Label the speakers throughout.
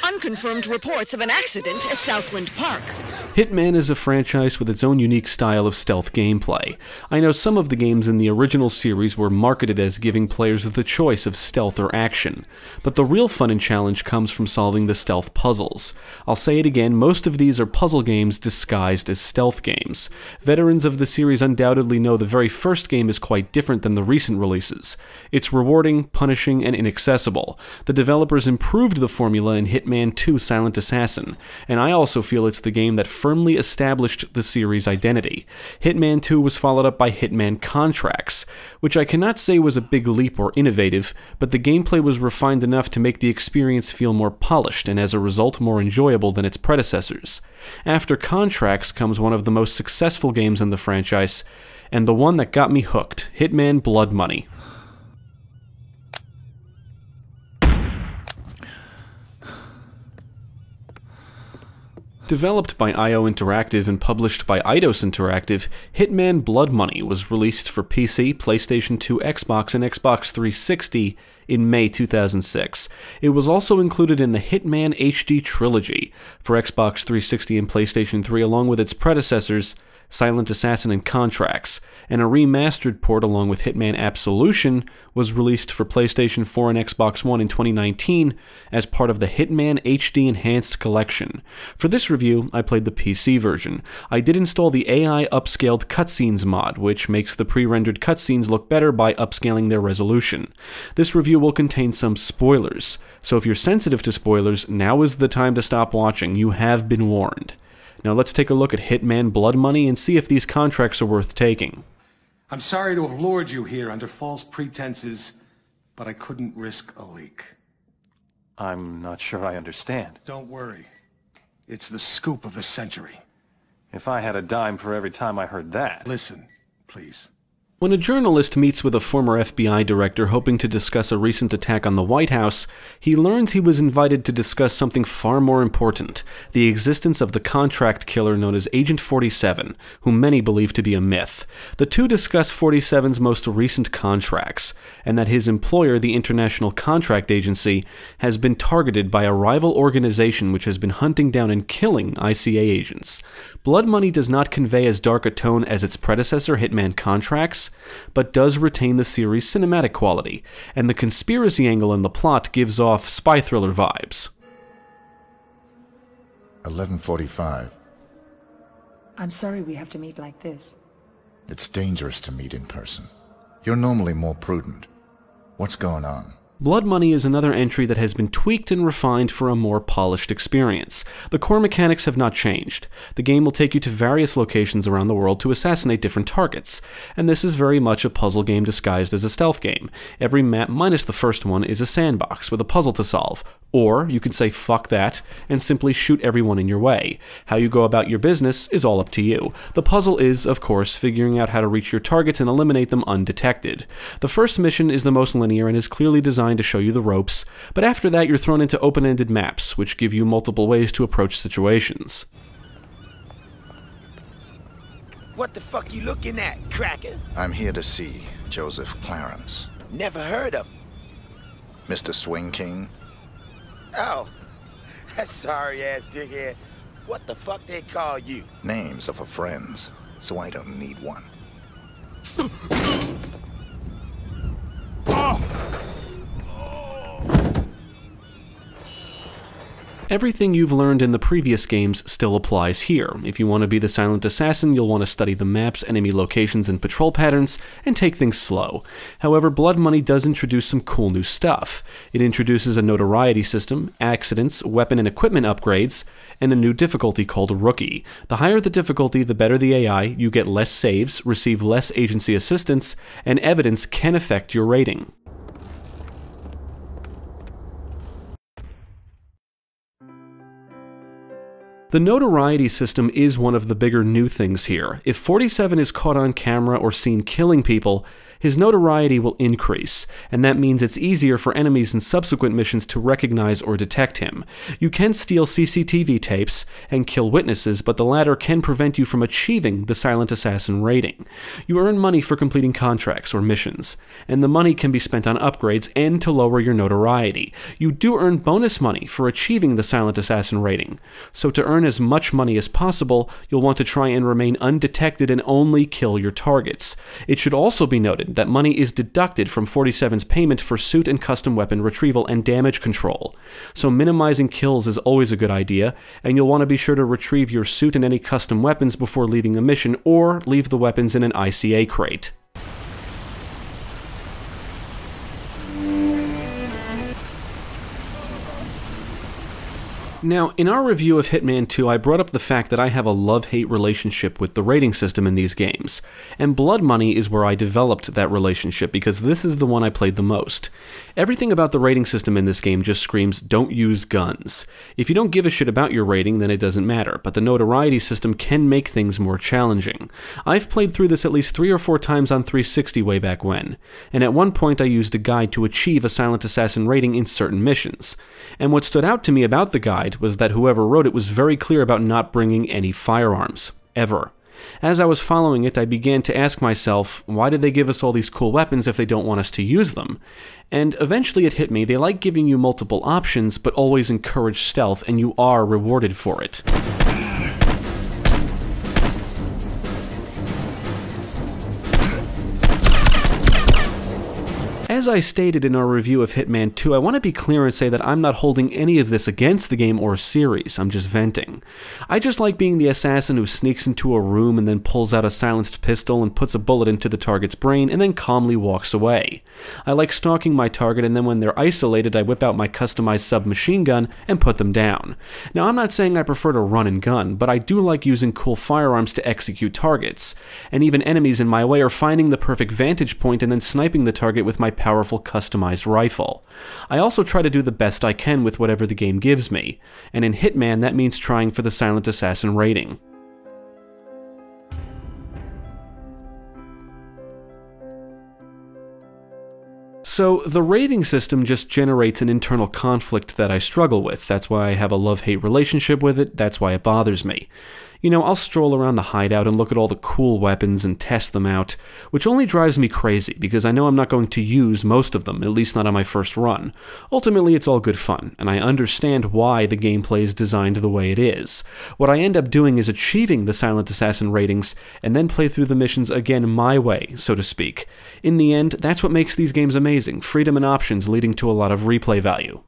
Speaker 1: unconfirmed reports of an accident at Southland Park.
Speaker 2: Hitman is a franchise with its own unique style of stealth gameplay. I know some of the games in the original series were marketed as giving players the choice of stealth or action, but the real fun and challenge comes from solving the stealth puzzles. I'll say it again, most of these are puzzle games disguised as stealth games. Veterans of the series undoubtedly know the very first game is quite different than the recent releases. It's rewarding, punishing, and inaccessible. The developers improved the formula in Hitman 2: Silent Assassin, and I also feel it's the game that firmly established the series' identity. Hitman 2 was followed up by Hitman Contracts, which I cannot say was a big leap or innovative, but the gameplay was refined enough to make the experience feel more polished and as a result more enjoyable than its predecessors. After Contracts comes one of the most successful games in the franchise, and the one that got me hooked, Hitman Blood Money. Developed by Eidos Interactive and published by Eidos Interactive, Hitman Blood Money was released for PC, PlayStation 2, Xbox, and Xbox 360 in May 2006. It was also included in the Hitman HD Trilogy for Xbox 360 and PlayStation 3 along with its predecessors, Silent Assassin and Contracts, and a remastered port along with Hitman Absolution was released for PlayStation 4 and Xbox One in 2019 as part of the Hitman HD Enhanced Collection. For this review, I played the PC version. I did install the AI Upscaled Cutscenes mod, which makes the pre-rendered cutscenes look better by upscaling their resolution. This review will contain some spoilers, so if you're sensitive to spoilers, now is the time to stop watching. You have been warned. Now let's take a look at Hitman Blood Money and see if these contracts are worth taking.
Speaker 3: I'm sorry to have lured you here under false pretenses, but I couldn't risk a leak.
Speaker 4: I'm not sure I understand.
Speaker 3: Don't worry. It's the scoop of the century.
Speaker 4: If I had a dime for every time I heard that.
Speaker 3: Listen, please.
Speaker 2: When a journalist meets with a former FBI director hoping to discuss a recent attack on the White House, he learns he was invited to discuss something far more important, the existence of the contract killer known as Agent 47, whom many believe to be a myth. The two discuss 47's most recent contracts, and that his employer, the International Contract Agency, has been targeted by a rival organization which has been hunting down and killing ICA agents. Blood Money does not convey as dark a tone as its predecessor, Hitman Contracts, but does retain the series' cinematic quality, and the conspiracy angle in the plot gives off spy thriller vibes.
Speaker 5: 11:45.
Speaker 6: I'm sorry we have to meet like this.
Speaker 5: It's dangerous to meet in person. You're normally more prudent. What's going on?
Speaker 2: Blood Money is another entry that has been tweaked and refined for a more polished experience. The core mechanics have not changed. The game will take you to various locations around the world to assassinate different targets, and this is very much a puzzle game disguised as a stealth game. Every map minus the first one is a sandbox with a puzzle to solve, or you can say fuck that and simply shoot everyone in your way. How you go about your business is all up to you. The puzzle is, of course, figuring out how to reach your targets and eliminate them undetected. The first mission is the most linear and is clearly designed to show you the ropes, but after that you're thrown into open-ended maps, which give you multiple ways to approach situations.
Speaker 7: What the fuck you looking at, cracker?
Speaker 5: I'm here to see Joseph Clarence.
Speaker 7: Never heard of him.
Speaker 5: Mr. Swing King?
Speaker 7: Oh, that sorry-ass dickhead. What the fuck they call you?
Speaker 5: Names are for friends, so I don't need one.
Speaker 2: Everything you've learned in the previous games still applies here. If you want to be the Silent Assassin, you'll want to study the maps, enemy locations, and patrol patterns, and take things slow. However, Blood Money does introduce some cool new stuff. It introduces a notoriety system, accidents, weapon and equipment upgrades, and a new difficulty called Rookie. The higher the difficulty, the better the AI, you get less saves, receive less agency assistance, and evidence can affect your rating. The notoriety system is one of the bigger new things here. If 47 is caught on camera or seen killing people, his notoriety will increase, and that means it's easier for enemies in subsequent missions to recognize or detect him. You can steal CCTV tapes and kill witnesses, but the latter can prevent you from achieving the Silent Assassin rating. You earn money for completing contracts or missions, and the money can be spent on upgrades and to lower your notoriety. You do earn bonus money for achieving the Silent Assassin rating, so to earn as much money as possible, you'll want to try and remain undetected and only kill your targets. It should also be noted that money is deducted from 47's payment for suit and custom weapon retrieval and damage control, so minimizing kills is always a good idea, and you'll want to be sure to retrieve your suit and any custom weapons before leaving a mission, or leave the weapons in an ICA crate. Now, in our review of Hitman 2, I brought up the fact that I have a love-hate relationship with the rating system in these games, and Blood Money is where I developed that relationship because this is the one I played the most. Everything about the rating system in this game just screams, don't use guns. If you don't give a shit about your rating, then it doesn't matter, but the notoriety system can make things more challenging. I've played through this at least 3 or 4 times on 360 way back when, and at one point I used a guide to achieve a Silent Assassin rating in certain missions. And what stood out to me about the guide was that whoever wrote it was very clear about not bringing any firearms, ever. As I was following it, I began to ask myself, why did they give us all these cool weapons if they don't want us to use them? And eventually it hit me, they like giving you multiple options, but always encourage stealth, and you are rewarded for it. As I stated in our review of Hitman 2, I want to be clear and say that I'm not holding any of this against the game or series, I'm just venting. I just like being the assassin who sneaks into a room and then pulls out a silenced pistol and puts a bullet into the target's brain and then calmly walks away. I like stalking my target, and then when they're isolated I whip out my customized submachine gun and put them down. Now I'm not saying I prefer to run and gun, but I do like using cool firearms to execute targets, and even enemies in my way are finding the perfect vantage point and then sniping the target with my powerful customized rifle. I also try to do the best I can with whatever the game gives me, and in Hitman that means trying for the Silent Assassin rating. So, the rating system just generates an internal conflict that I struggle with. That's why I have a love-hate relationship with it, that's why it bothers me. You know, I'll stroll around the hideout and look at all the cool weapons and test them out, which only drives me crazy because I know I'm not going to use most of them, at least not on my first run. Ultimately, it's all good fun, and I understand why the gameplay is designed the way it is. What I end up doing is achieving the Silent Assassin ratings, and then play through the missions again my way, so to speak. In the end, that's what makes these games amazing, freedom and options leading to a lot of replay value.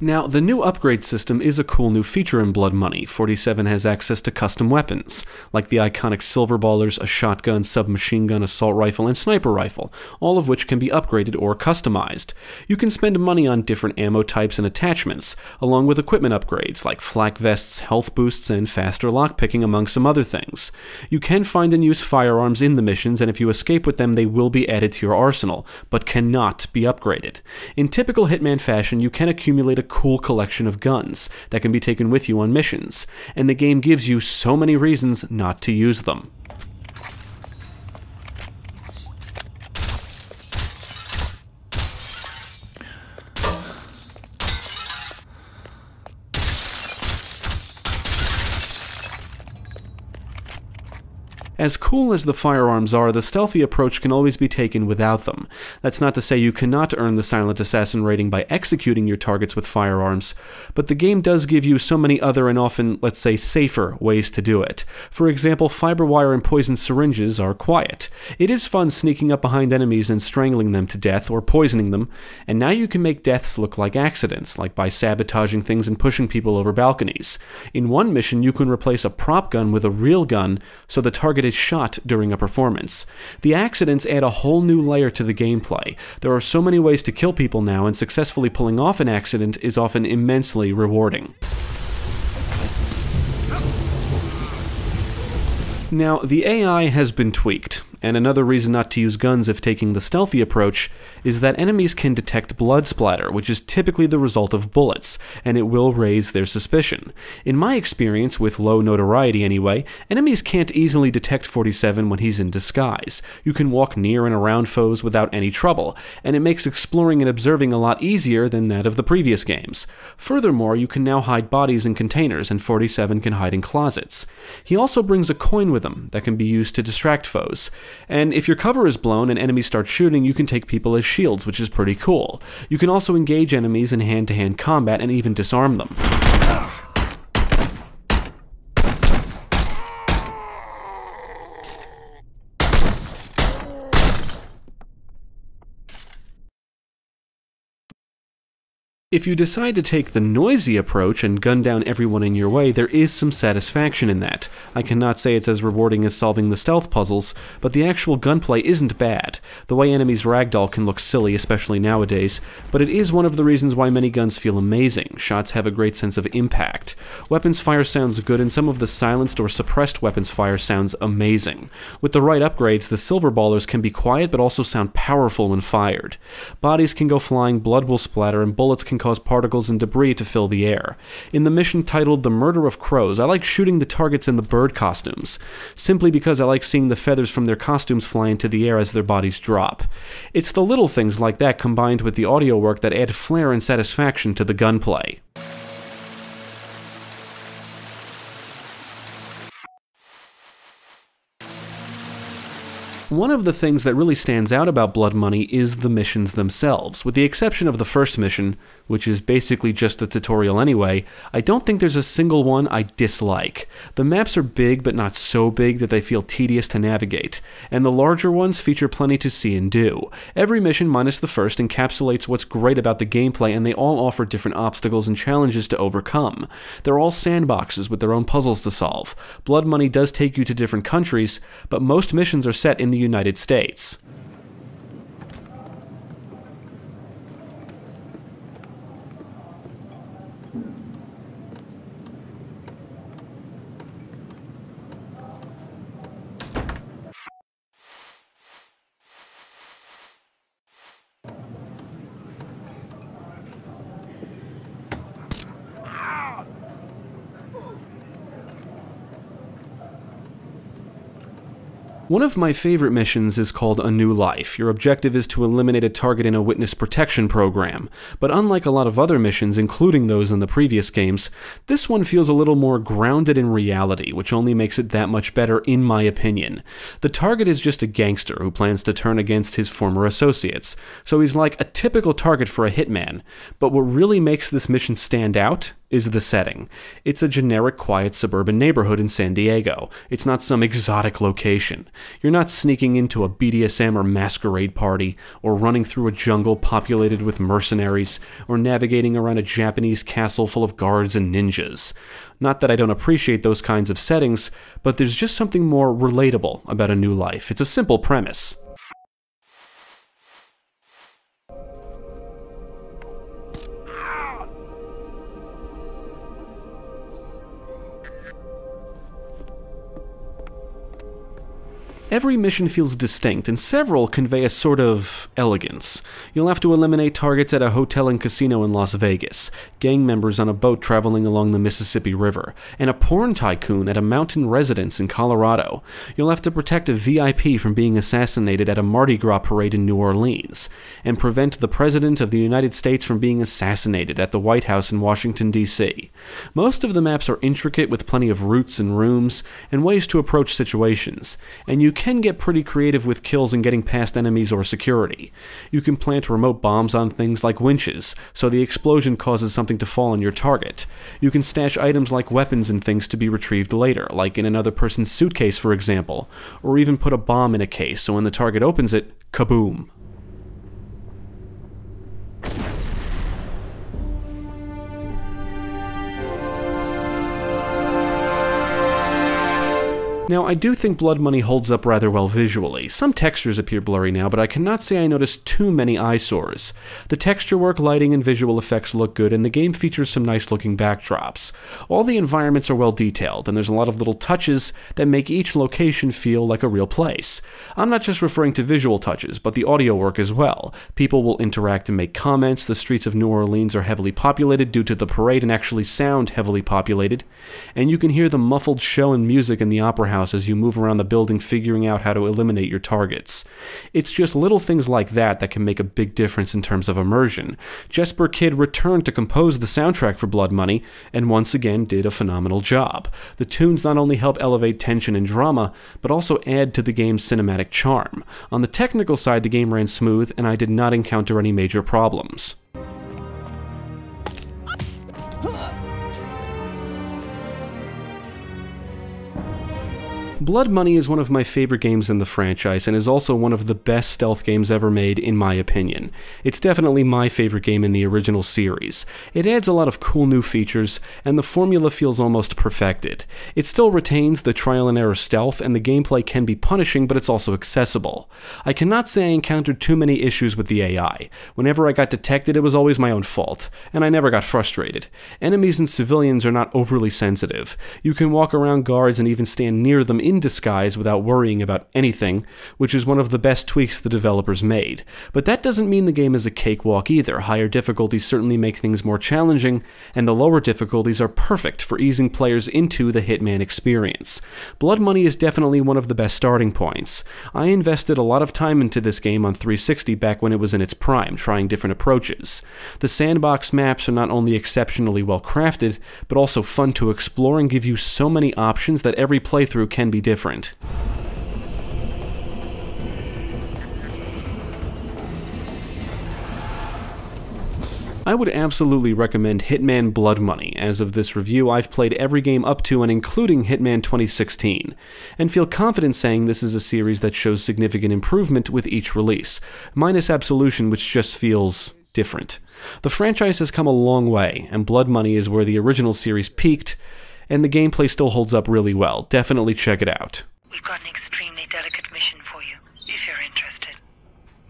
Speaker 2: Now, the new upgrade system is a cool new feature in Blood Money. 47 has access to custom weapons, like the iconic silver ballers, a shotgun, submachine gun, assault rifle, and sniper rifle, all of which can be upgraded or customized. You can spend money on different ammo types and attachments, along with equipment upgrades like flak vests, health boosts, and faster lockpicking, among some other things. You can find and use firearms in the missions, and if you escape with them, they will be added to your arsenal, but cannot be upgraded. In typical Hitman fashion, you can accumulate a cool collection of guns that can be taken with you on missions, and the game gives you so many reasons not to use them. As cool as the firearms are, the stealthy approach can always be taken without them. That's not to say you cannot earn the Silent Assassin rating by executing your targets with firearms, but the game does give you so many other and often, let's say, safer ways to do it. For example, fiber wire and poison syringes are quiet. It is fun sneaking up behind enemies and strangling them to death or poisoning them, and now you can make deaths look like accidents, like by sabotaging things and pushing people over balconies. In one mission, you can replace a prop gun with a real gun, so the target is shot during a performance. The accidents add a whole new layer to the gameplay. There are so many ways to kill people now, and successfully pulling off an accident is often immensely rewarding. Now, the AI has been tweaked. and another reason not to use guns if taking the stealthy approach is that enemies can detect blood splatter, which is typically the result of bullets, and it will raise their suspicion. In my experience, with low notoriety anyway, enemies can't easily detect 47 when he's in disguise. You can walk near and around foes without any trouble, and it makes exploring and observing a lot easier than that of the previous games. Furthermore, you can now hide bodies in containers, and 47 can hide in closets. He also brings a coin with him that can be used to distract foes. And if your cover is blown and enemies start shooting, you can take people as shields, which is pretty cool. You can also engage enemies in hand-to-hand combat and even disarm them. If you decide to take the noisy approach and gun down everyone in your way, there is some satisfaction in that. I cannot say it's as rewarding as solving the stealth puzzles, but the actual gunplay isn't bad. The way enemies ragdoll can look silly, especially nowadays, but it is one of the reasons why many guns feel amazing. Shots have a great sense of impact. Weapons fire sounds good, and some of the silenced or suppressed weapons fire sounds amazing. With the right upgrades, the silver ballers can be quiet but also sound powerful when fired. Bodies can go flying, blood will splatter, and bullets can cause particles and debris to fill the air. In the mission titled The Murder of Crows, I like shooting the targets in the bird costumes, simply because I like seeing the feathers from their costumes fly into the air as their bodies drop. It's the little things like that combined with the audio work that add flair and satisfaction to the gunplay. One of the things that really stands out about Blood Money is the missions themselves. With the exception of the first mission, which is basically just a tutorial anyway, I don't think there's a single one I dislike. The maps are big, but not so big that they feel tedious to navigate, and the larger ones feature plenty to see and do. Every mission, minus the first, encapsulates what's great about the gameplay, and they all offer different obstacles and challenges to overcome. They're all sandboxes with their own puzzles to solve. Blood Money does take you to different countries, but most missions are set in the United States. One of my favorite missions is called A New Life. Your objective is to eliminate a target in a witness protection program, but unlike a lot of other missions, including those in the previous games, this one feels a little more grounded in reality, which only makes it that much better in my opinion. The target is just a gangster who plans to turn against his former associates, so he's like a typical target for a hitman, but what really makes this mission stand out is the setting. It's a generic, quiet suburban neighborhood in San Diego. It's not some exotic location. You're not sneaking into a BDSM or masquerade party, or running through a jungle populated with mercenaries, or navigating around a Japanese castle full of guards and ninjas. Not that I don't appreciate those kinds of settings, but there's just something more relatable about A New Life. It's a simple premise. Every mission feels distinct, and several convey a sort of elegance. You'll have to eliminate targets at a hotel and casino in Las Vegas, gang members on a boat traveling along the Mississippi River, and a porn tycoon at a mountain residence in Colorado. You'll have to protect a VIP from being assassinated at a Mardi Gras parade in New Orleans, and prevent the President of the United States from being assassinated at the White House in Washington, D.C. Most of the maps are intricate with plenty of routes and rooms, and ways to approach situations, and you can get pretty creative with kills and getting past enemies or security. You can plant remote bombs on things like winches, so the explosion causes something to fall on your target. You can stash items like weapons and things to be retrieved later, like in another person's suitcase for example, or even put a bomb in a case so when the target opens it, kaboom. Now, I do think Blood Money holds up rather well visually. Some textures appear blurry now, but I cannot say I noticed too many eyesores. The texture work, lighting, and visual effects look good, and the game features some nice-looking backdrops. All the environments are well detailed, and there's a lot of little touches that make each location feel like a real place. I'm not just referring to visual touches, but the audio work as well. People will interact and make comments. The streets of New Orleans are heavily populated due to the parade and actually sound heavily populated. And you can hear the muffled show and music in the opera house as you move around the building figuring out how to eliminate your targets. It's just little things like that that can make a big difference in terms of immersion. Jesper Kyd returned to compose the soundtrack for Blood Money, and once again did a phenomenal job. The tunes not only help elevate tension and drama, but also add to the game's cinematic charm. On the technical side, the game ran smooth, and I did not encounter any major problems. Blood Money is one of my favorite games in the franchise and is also one of the best stealth games ever made, in my opinion. It's definitely my favorite game in the original series. It adds a lot of cool new features, and the formula feels almost perfected. It still retains the trial and error stealth, and the gameplay can be punishing, but it's also accessible. I cannot say I encountered too many issues with the AI. Whenever I got detected, it was always my own fault, and I never got frustrated. Enemies and civilians are not overly sensitive. You can walk around guards and even stand near them in disguise without worrying about anything, which is one of the best tweaks the developers made. But that doesn't mean the game is a cakewalk either. Higher difficulties certainly make things more challenging, and the lower difficulties are perfect for easing players into the Hitman experience. Blood Money is definitely one of the best starting points. I invested a lot of time into this game on 360 back when it was in its prime, trying different approaches. The sandbox maps are not only exceptionally well crafted, but also fun to explore and give you so many options that every playthrough can be different. I would absolutely recommend Hitman Blood Money. As of this review, I've played every game up to and including Hitman 2016, and feel confident saying this is a series that shows significant improvement with each release, minus Absolution, which just feels different. The franchise has come a long way, and Blood Money is where the original series peaked, and the gameplay still holds up really well. Definitely check it out.
Speaker 6: We've got an extremely delicate mission for you, if you're interested.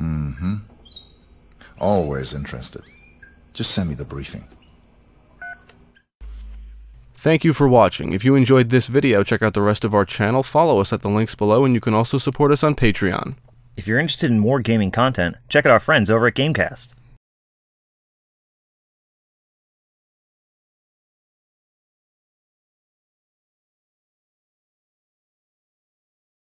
Speaker 5: Mm-hmm. Always interested. Just send me the briefing.
Speaker 2: Thank you for watching. If you enjoyed this video, check out the rest of our channel, follow us at the links below, and you can also support us on Patreon.
Speaker 8: If you're interested in more gaming content, check out our friends over at Gamecast.